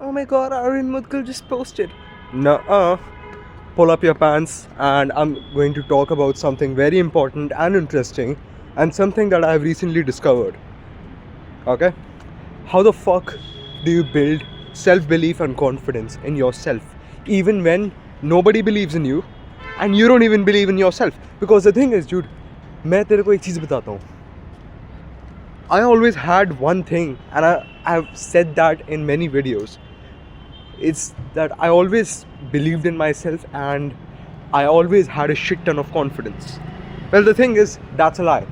Oh my god, Arun Mudgal just posted. Nuh-uh. Pull up your pants, and I'm going to talk about something very important and interesting, and something that I've recently discovered. Okay? How the fuck do you build self-belief and confidence in yourself even when nobody believes in you and you don't even believe in yourself? Because the thing is, dude, मैं तेरे को एक चीज़ बताता हूँ. I always had one thing, and I've said that in many videos. It's that I always believed in myself and I always had a shit ton of confidence. Well, the thing is, that's a lie.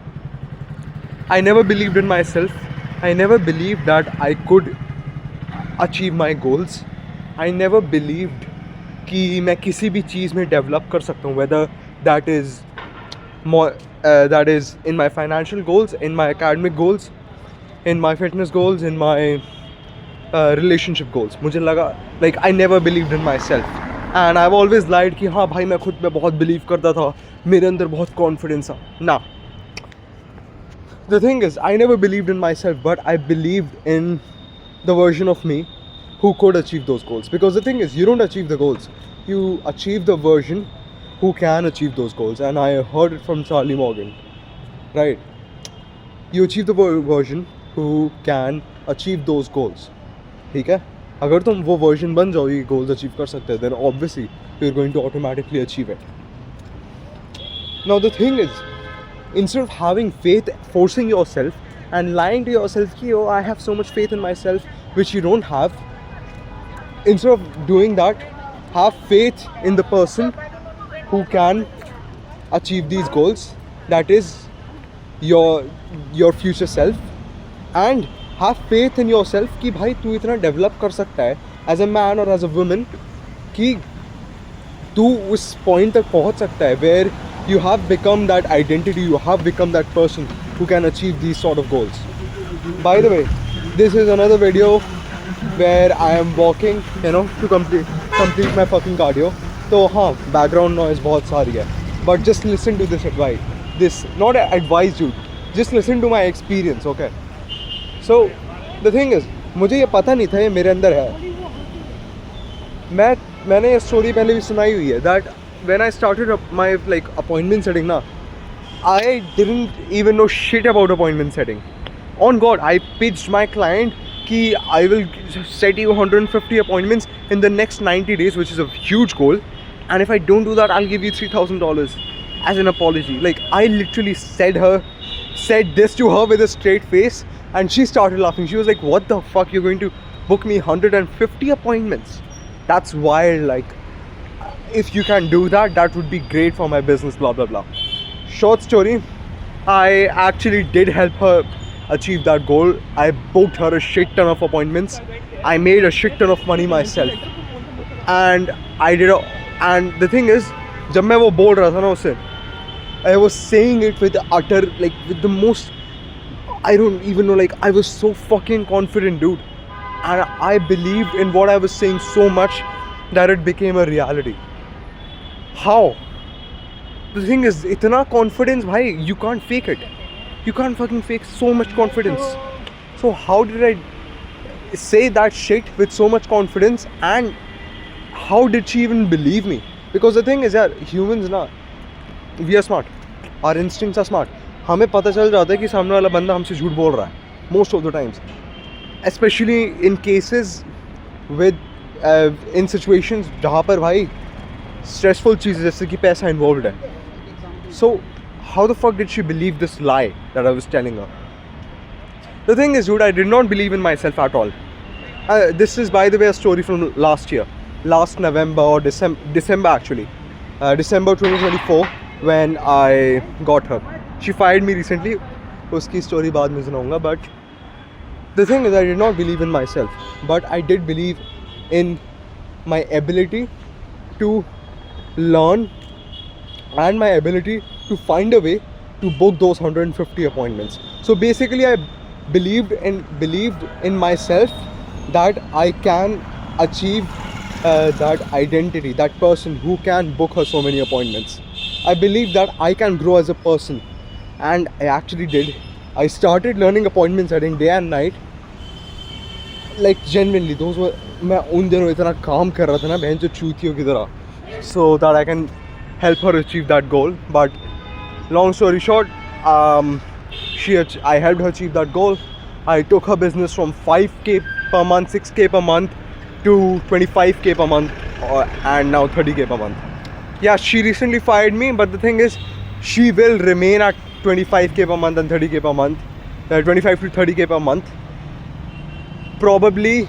I never believed in myself. I never believed that I could achieve my goals. I never believed कि मैं किसी भी चीज़ में develop कर सकता हूँ, whether that is more, that is in my financial goals, in my academic goals, in my fitness goals, in my relationship goals. मुझे लगा like I never believed in myself and I've always lied कि हाँ भाई मैं खुद पे बहुत believe करता था, मेरे अंदर बहुत confidence था. Nah. The thing is, I never believed in myself, but I believed in the version of me who could achieve those goals. Because the thing is, you don't achieve the goals, you achieve the version who can achieve those goals. And I heard it from Charlie Morgan, right? You achieve the version who can achieve those goals. ठीक है? अगर तुम वो version बन जाओ ये goals achieve कर सकते हैं, then obviously you're going to automatically achieve it. Now the thing is, instead of having faith, forcing yourself and lying to yourself कि oh I have so much faith in myself, which you don't have, instead of doing that, have faith in the person who can achieve these goals, that is your future self, and have faith in yourself कि भाई तू इतना develop कर सकता है as a man or as a woman कि तू उस point तक पहुंच सकता है where you have become that identity, you have become that person who can achieve these sort of goals. By the way, this is another video where I am walking, you know, to complete my fucking cardio. तो हाँ, background noise बहुत सारी है, but just listen to this advice. This not advice, dude. Just listen to my experience, okay? So the thing is, मुझे ये पता नहीं था ये मेरे अंदर है. मैंने ये स्टोरी पहले भी सुनाई हुई है that when I started my like appointment setting ना, I didn't even know shit about appointment setting. On God, I pitched my client कि I will set you 150 appointments in the next 90 days, which is a huge goal. And if I don't do that, I'll give you $3,000 as an apology. Like I literally said this to her with a straight face. And she started laughing. She was like, what the fuck, you're going to book me 150 appointments? That's wild. Like, if you can do that, that would be great for my business, blah, blah, blah. Short story, I actually did help her achieve that goal. I booked her a shit ton of appointments. I made a shit ton of money myself. And and the thing is, जब मैं वो बोल रहा था ना उसे, I was saying it with utter, like, with the most, I don't even know, like, I was so fucking confident, dude. And I believed in what I was saying so much that it became a reality. How? The thing is, itna confidence, bhai, you can't fake it. You can't fucking fake so much confidence. So how did I say that shit with so much confidence, and how did she even believe me? Because the thing is, yaar, humans na, we are smart. Our instincts are smart. हमें पता चल जाता है कि सामने वाला बंदा हमसे झूठ बोल रहा है most of the times, especially in cases with in situations जहाँ पर भाई stressful चीज़ें जैसे कि पैसा involved है. So how the fuck did she believe this lie that I was telling her? The thing is, dude, I did not believe in myself at all. This is, by the way, a story from last year, last November or December actually, December 2024, when I got her. She fired me recently. उसकी story बाद में सुनाऊंगा. But the thing is, I did not believe in myself, but I did believe in my ability to learn and my ability to find a way to book those 150 appointments. So basically, I believed in myself that I can achieve that identity, that person who can book her so many appointments. I believe that I can grow as a person, and I actually did. I started learning appointment setting day and night. Like genuinely, those were मैं उन दिनों इतना काम कर रहा था ना बहन जो चूतियों की तरह, so that I can help her achieve that goal. But long story short, I helped her achieve that goal. I took her business from 5k per month, 6k per month to 25k per month, and now 30k per month. Yeah, she recently fired me, but the thing is, she will remain at 25k per month and 30k per month, 25 to 30k per month, probably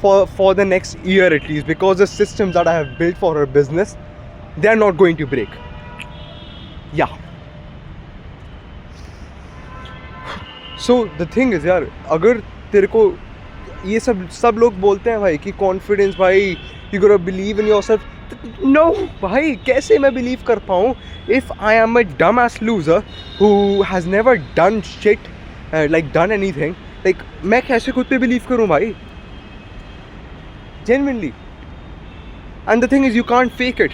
for the next year at least, because the systems that I have built for her business, they are not going to break. Yeah. So the thing is यार, अगर तेरे को ये सब लोग बोलते हैं भाई कि कॉन्फिडेंस भाई, you gotta believe in yourself. No भाई, कैसे मैं believe कर पाऊँ if I am a dumbass loser who has never done shit, like done anything. Like मैं कैसे खुद पे believe करूँ भाई? Genuinely. And the thing is, you can't fake it.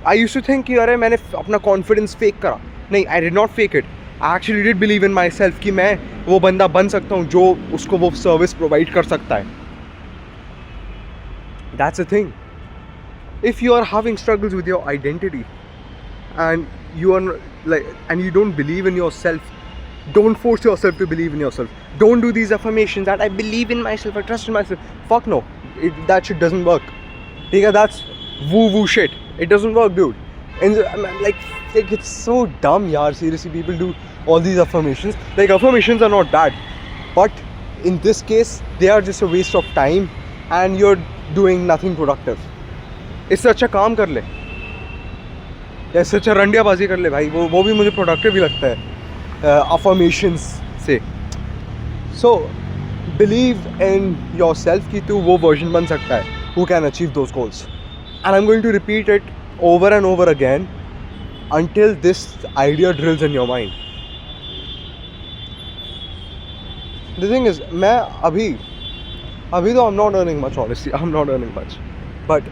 I used to think कि अरे मैंने अपना confidence fake करा. नहीं, I did not fake it. I actually did believe in myself कि मैं वो बंदा बन सकता हूँ जो उसको वो सर्विस प्रोवाइड कर सकता है. That's the thing. If you are having struggles with your identity and you are like, and you don't believe in yourself, don't force yourself to believe in yourself. Don't do these affirmations that I believe in myself, I trust in myself. Fuck no. That shit doesn't work. Okay, that's woo shit. It doesn't work, dude. And like it's so dumb, yaar. Seriously, people do all these affirmations. Like, affirmations are not bad, but in this case, they are just a waste of time, and you're doing nothing productive. इससे अच्छा काम कर ले, इससे अच्छा रंडियाबाजी कर ले भाई. वो भी मुझे प्रोडक्टिव ही लगता है affirmations से. So believe in yourself कि तू वो version बन सकता है who can achieve those goals. And I'm going to repeat it over and over again until this idea drills in your mind. The thing is, मैं अभी तो I'm not earning much, honestly. I'm not earning much, but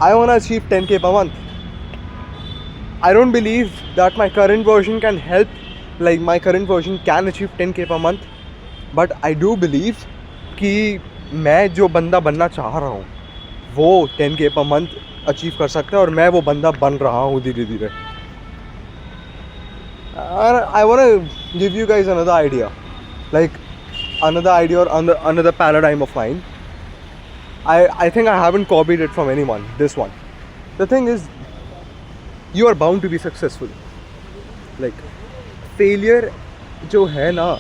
I want to achieve 10k per month. I don't believe that my current version can help, like my current version can achieve 10k per month, but I do believe कि मैं जो बंदा बनना चाह रहा हूँ वो 10k per month achieve कर सकता है, और मैं वो बंदा बन रहा हूँ धीरे धीरे. I want to give you guys another idea, like another idea or another paradigm of mine. I think I haven't copied it from anyone, this one. The thing is, you are bound to be successful. Like, failure जो है ना,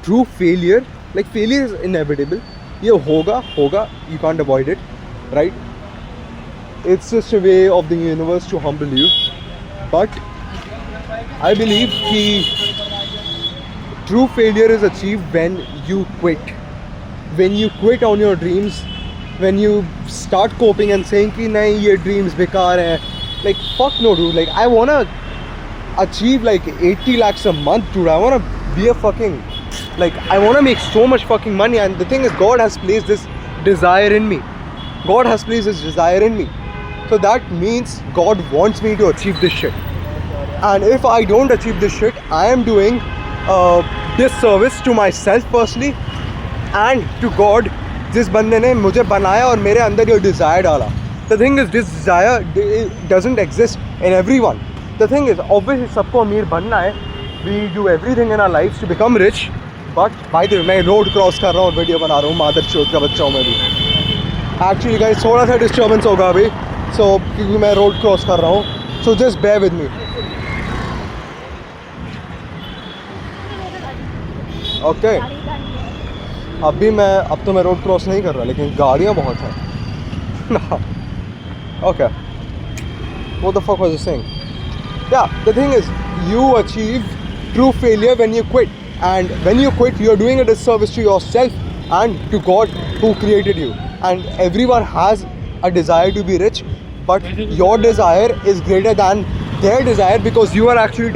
true failure, like failure is inevitable. ये होगा, you can't avoid it, right? It's just a way of the universe to humble you. But I believe that true failure is achieved when you quit. When you quit on your dreams, when you start coping and saying कि नहीं ये dreams बेकार हैं. Like, fuck no, dude. Like, I wanna achieve like 80 lakhs a month, dude. I wanna be a fucking, like, I wanna make so much fucking money. And the thing is, God has placed this desire in me. God has placed this desire in me. So that means God wants me to achieve this shit. And if I don't achieve this shit, I am doing disservice to myself personally and to God, जिस बंदे ने मुझे बनाया और मेरे अंदर ये desire डाला. The thing is, this desire doesn't exist in everyone. The thing is, obviously सबको अमीर बनना है. We do everything in our lives to become rich. But by the way, मैं road cross कर रहा हूँ, वीडियो बना रहा हूँ, मादर चौथ का बच्चा हूँ मैं भी. Actually guys, थोड़ा सा disturbance होगा अभी, so क्योंकि मैं road cross कर रहा हूँ. So just bear with me. Okay. अब तो मैं रोड क्रॉस नहीं कर रहा, लेकिन गाड़ियाँ बहुत हैं. Okay. What the fuck was I saying? Yeah, the thing is, you achieve true failure when you quit. And when you quit, you're doing a disservice to yourself and to God who created you. And everyone has a desire to be rich, but your desire is greater than their desire because you are actually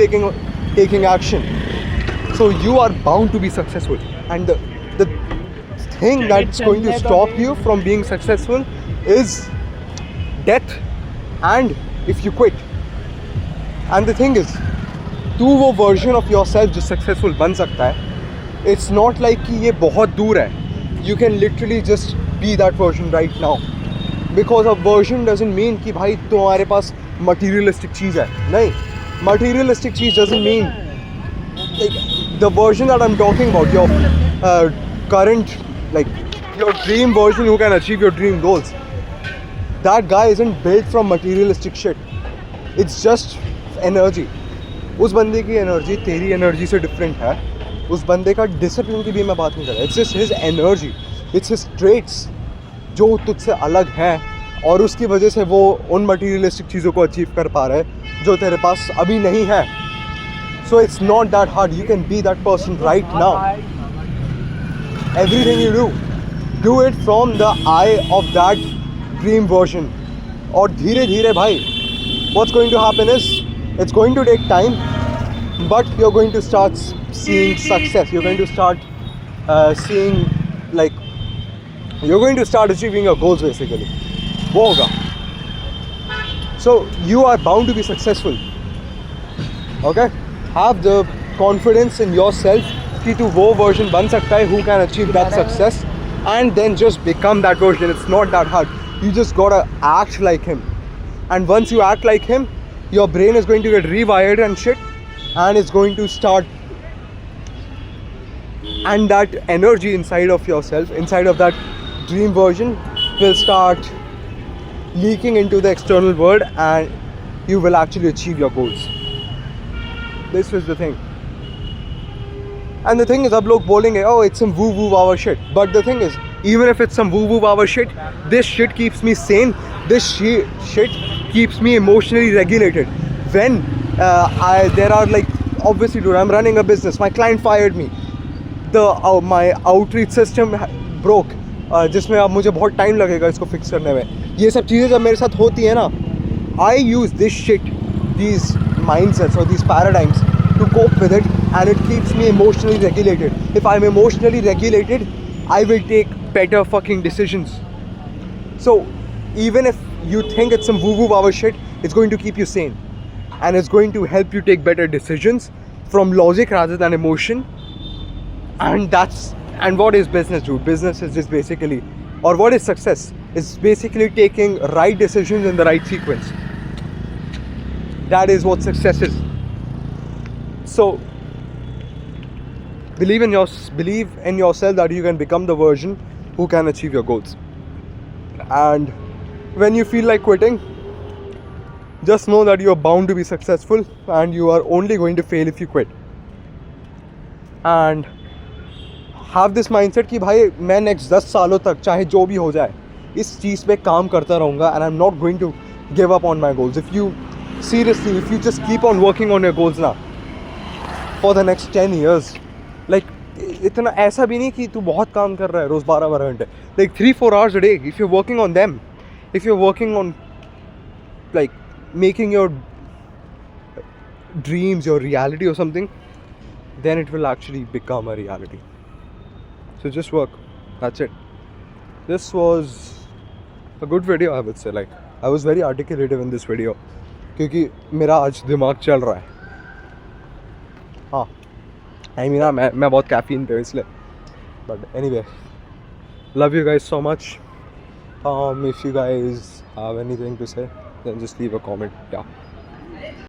taking action. So you are bound to be successful. And the thing that's going to stop you from being successful is death and if you quit. And the thing is, तू वो version of yourself जो successful बन सकता है, it's not like कि ये बहुत दूर है. you can literally just be that version right now. Because a version doesn't mean कि भाई तुम्हारे पास materialistic चीज़ है. नहीं, materialistic cheese doesn't mean like the version that I'm talking about, your current, like your dream version who can achieve your dream goals. That guy isn't built from materialistic shit. It's just energy. उस बंदे की energy तेरी energy से different है. उस बंदे का discipline की भी मैं बात नहीं कर रहा. It's just his energy, it's his traits जो तुझसे अलग हैं, और उसकी वजह से वो उन मटीरियलिस्टिक चीज़ों को अचीव कर पा रहा है जो तेरे पास अभी नहीं है. So it's not that hard. You can be that person right now. Everything you do it from the I of that dream version. और धीरे धीरे भाई, what's going to happen is, it's going to take time, but you're going to start seeing success. You're going to start seeing, like, you're going to start achieving your goals basically. वो होगा. So you are bound to be successful. Okay? Have the confidence in yourself कि तू वो version बन सकता है who can achieve that success, and then just become that version. It's not that hard. You just gotta act like him. And once you act like him, your brain is going to get rewired and shit, and it's going to start, and that energy inside of yourself, inside of that dream version, will start leaking into the external world, and you will actually achieve your goals. This is the thing. And the thing is, ab log bolenge, oh, it's some woo woo hour shit. But the thing is, even if it's some woo woo hour shit, this shit keeps me sane. This shit keeps me emotionally regulated. When there are, like, obviously dude, I'm running a business, my client fired me, my outreach system broke, जिसमें अब मुझे बहुत time लगेगा इसको fix करने में. ये सब चीज़ें जब मेरे साथ होती है ना, I use this shit, these mindsets or these paradigms to cope with it, and it keeps me emotionally regulated. If I'm emotionally regulated, I will take better fucking decisions. So even if you think it's some woo-woo hour shit, it's going to keep you sane, and it's going to help you take better decisions from logic rather than emotion. And what is business, dude? Business is just basically, or what is success? It's basically taking right decisions in the right sequence. That is what success is. So believe in yourself that you can become the version who can achieve your goals. And when you feel like quitting, just know that you are bound to be successful, and you are only going to fail if you quit. And have this mindset कि भाई मैं next 10 सालों तक चाहे जो भी हो जाए इस चीज़ पे काम करता रहूँगा, and I'm not going to give up on my goals. If you just keep on working on your goals now for the next 10 years, like, इतना ऐसा भी नहीं कि तू बहुत काम कर रहा है रोज़ 12 घंटे, like 3-4 hours a day. If you're working on them, if you're working on, like, making your dreams your reality or something, then it will actually become a reality. So just work. That's it. This was a good video, I would say. Like, I was very articulative in this video क्योंकि मेरा आज दिमाग चल रहा है. हाँ, I mean, मैं बहुत कैफीन पे इसलिए. But anyway, love you guys so much. If you guys have anything to say, then just leave a comment. Yeah.